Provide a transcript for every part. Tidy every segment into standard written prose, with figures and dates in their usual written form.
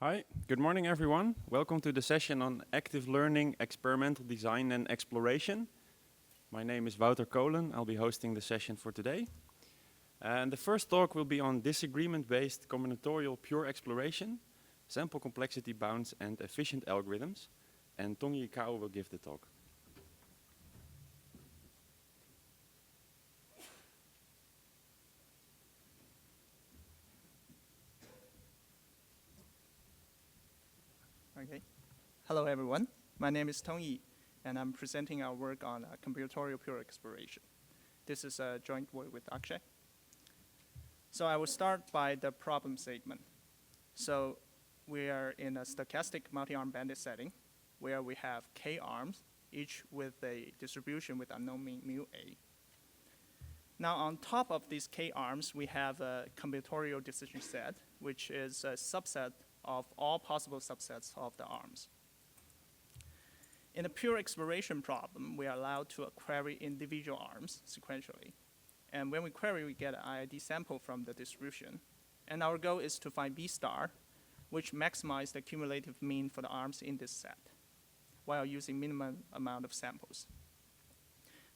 Hi, good morning everyone. Welcome to the session on active learning, experimental design and exploration. My name is Wouter Kolen. I'll be hosting the session for today. And the first talk will be on disagreement-based combinatorial pure exploration, sample complexity bounds and efficient algorithms. And Tongyi Cao will give the talk. Okay. Hello, everyone. My name is Tongyi, and I'm presenting our work on combinatorial pure exploration. This is a joint work with Akshay. So I will start by the problem statement. So we are in a stochastic multi-arm bandit setting where we have k arms, each with a distribution with unknown mean mu a. Now on top of these k arms, we have a combinatorial decision set, which is a subset of all possible subsets of the arms. In a pure exploration problem, we are allowed to query individual arms sequentially. And when we query, we get an IID sample from the distribution. And our goal is to find B star, which maximizes the cumulative mean for the arms in this set, while using minimum amount of samples.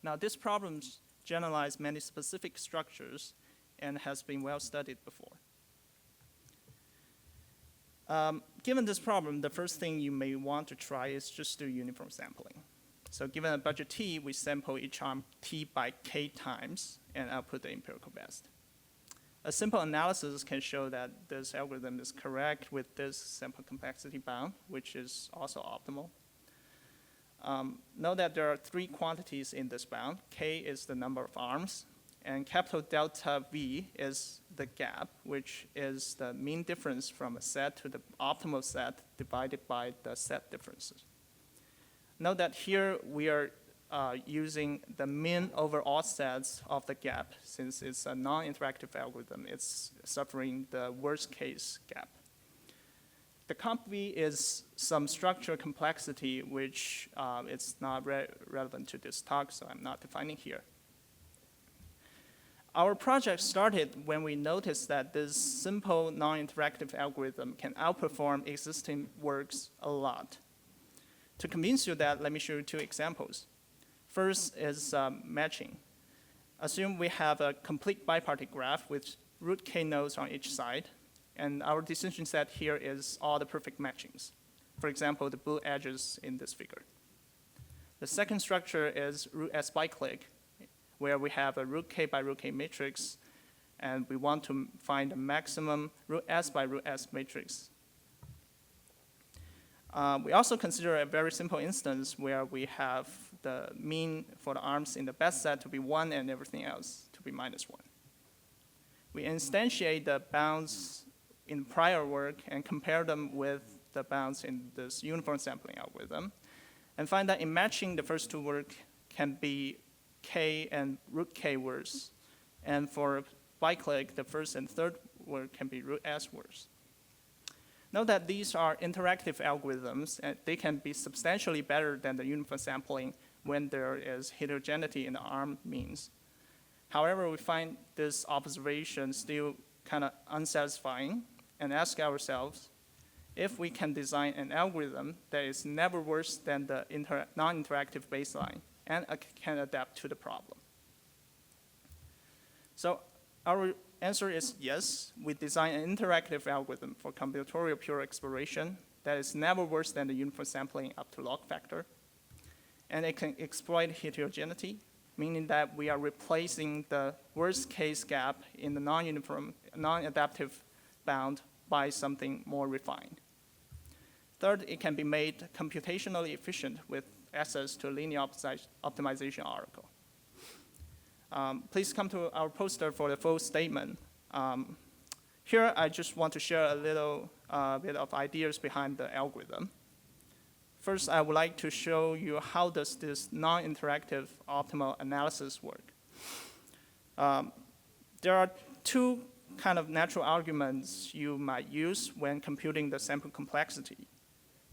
Now, this problem generalizes many specific structures and has been well studied before. Given this problem, the first thing you may want to try is just do uniform sampling. So given a budget T, we sample each arm T by K times and output the empirical best. A simple analysis can show that this algorithm is correct with this sample complexity bound, which is also optimal. Note that there are three quantities in this bound. K is the number of arms, and capital delta V is the gap, which is the mean difference from a set to the optimal set divided by the set differences. Note that here we are using the mean over all sets of the gap. Since it's a non-interactive algorithm, it's suffering the worst case gap. The comp V is some structural complexity, which it's not relevant to this talk, so I'm not defining here. Our project started when we noticed that this simple non-interactive algorithm can outperform existing works a lot. To convince you that, let me show you two examples. First is matching. Assume we have a complete bipartite graph with root k nodes on each side, and our decision set here is all the perfect matchings. For example, the blue edges in this figure. The second structure is root S bicyclic, where we have a root k by root k matrix, and we want to find the maximum root S by root S matrix. We also consider a very simple instance where we have the mean for the arms in the best set to be 1 and everything else to be -1. We instantiate the bounds in prior work and compare them with the bounds in this uniform sampling algorithm, and find that in matching the first two work can be K and root K words. And for bicyclic, the first and third word can be root S words. Note that these are interactive algorithms, and they can be substantially better than the uniform sampling when there is heterogeneity in the arm means. However, we find this observation still kind of unsatisfying and ask ourselves if we can design an algorithm that is never worse than the non-interactive baseline and can adapt to the problem. So our answer is yes, we design an interactive algorithm for combinatorial pure exploration that is never worse than the uniform sampling up to log factor. And it can exploit heterogeneity, meaning that we are replacing the worst case gap in the non-uniform, non-adaptive bound by something more refined. Third, it can be made computationally efficient with access to a linear optimization oracle. Please come to our poster for the full statement. Here, I just want to share a little bit of ideas behind the algorithm. First, I would like to show you how does this non-interactive optimal analysis work. There are two kind of natural arguments you might use when computing the sample complexity.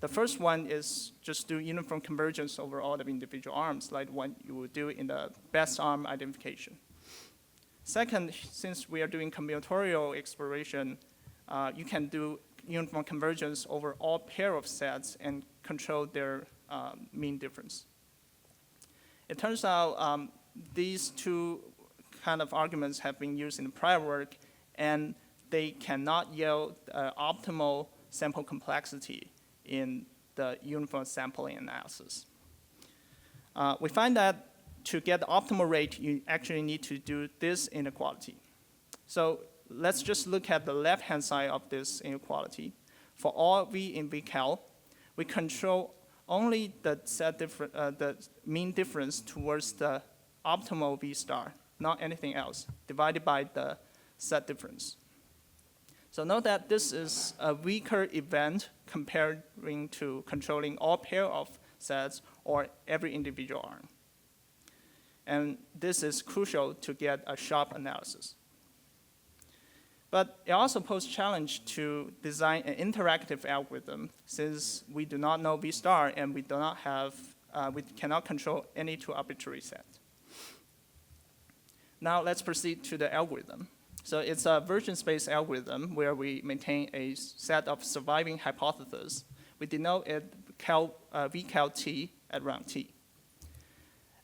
The first one is just do uniform convergence over all the individual arms, like what you would do in the best arm identification. Second, since we are doing combinatorial exploration, you can do uniform convergence over all pair of sets and control their mean difference. It turns out these two kind of arguments have been used in prior work, and they cannot yield optimal sample complexity in the uniform sampling analysis. We find that to get the optimal rate, you actually need to do this inequality. So let's just look at the left-hand side of this inequality. For all V in VCal, we control only the the mean difference towards the optimal V star, not anything else, divided by the set difference. So note that this is a weaker event comparing to controlling all pair of sets or every individual arm. And this is crucial to get a sharp analysis. But it also poses challenge to design an interactive algorithm, since we do not know V star and we do not have, we cannot control any two arbitrary sets. Now let's proceed to the algorithm. So it's a version space algorithm where we maintain a set of surviving hypotheses. We denote it VCal T at round T.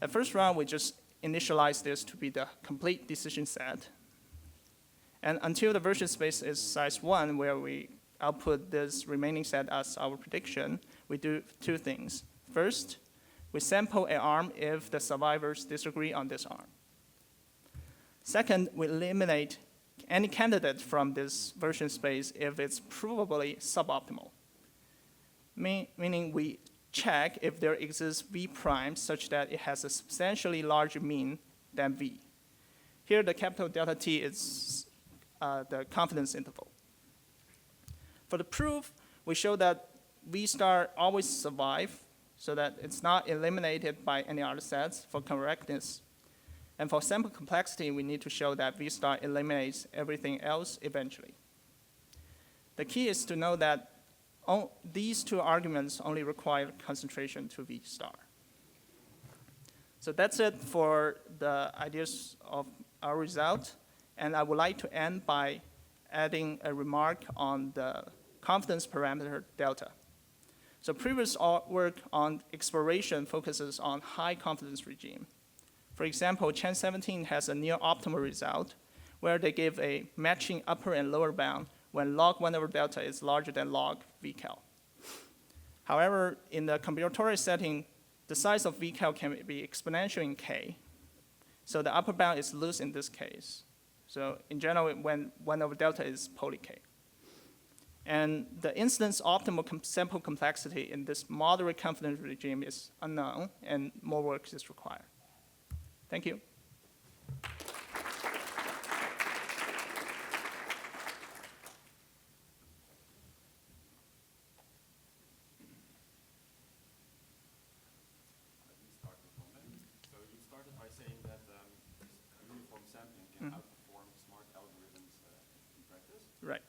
At first round, we just initialize this to be the complete decision set. And until the version space is size 1, where we output this remaining set as our prediction, we do two things. First, we sample an arm if the survivors disagree on this arm. Second, we eliminate any candidate from this version space if it's provably suboptimal, meaning we check if there exists V prime such that it has a substantially larger mean than V. Here, the capital delta T is the confidence interval. For the proof, we show that V star always survive so that it's not eliminated by any other sets for correctness. And for sample complexity, we need to show that V star eliminates everything else eventually. The key is to know that these two arguments only require concentration to V star. So that's it for the ideas of our result. And I would like to end by adding a remark on the confidence parameter delta. So previous work on exploration focuses on high confidence regime. For example, Chen 17 has a near optimal result where they give a matching upper and lower bound when log 1 over delta is larger than log VCal. However, in the combinatorial setting, the size of VCal can be exponential in K. So the upper bound is loose in this case. So in general, when 1 over delta is poly K. And the instance optimal sample complexity in this moderate confidence regime is unknown, and more work is required. Thank you. So you started by saying that uniform sampling can outperform smart algorithms in practice. Right.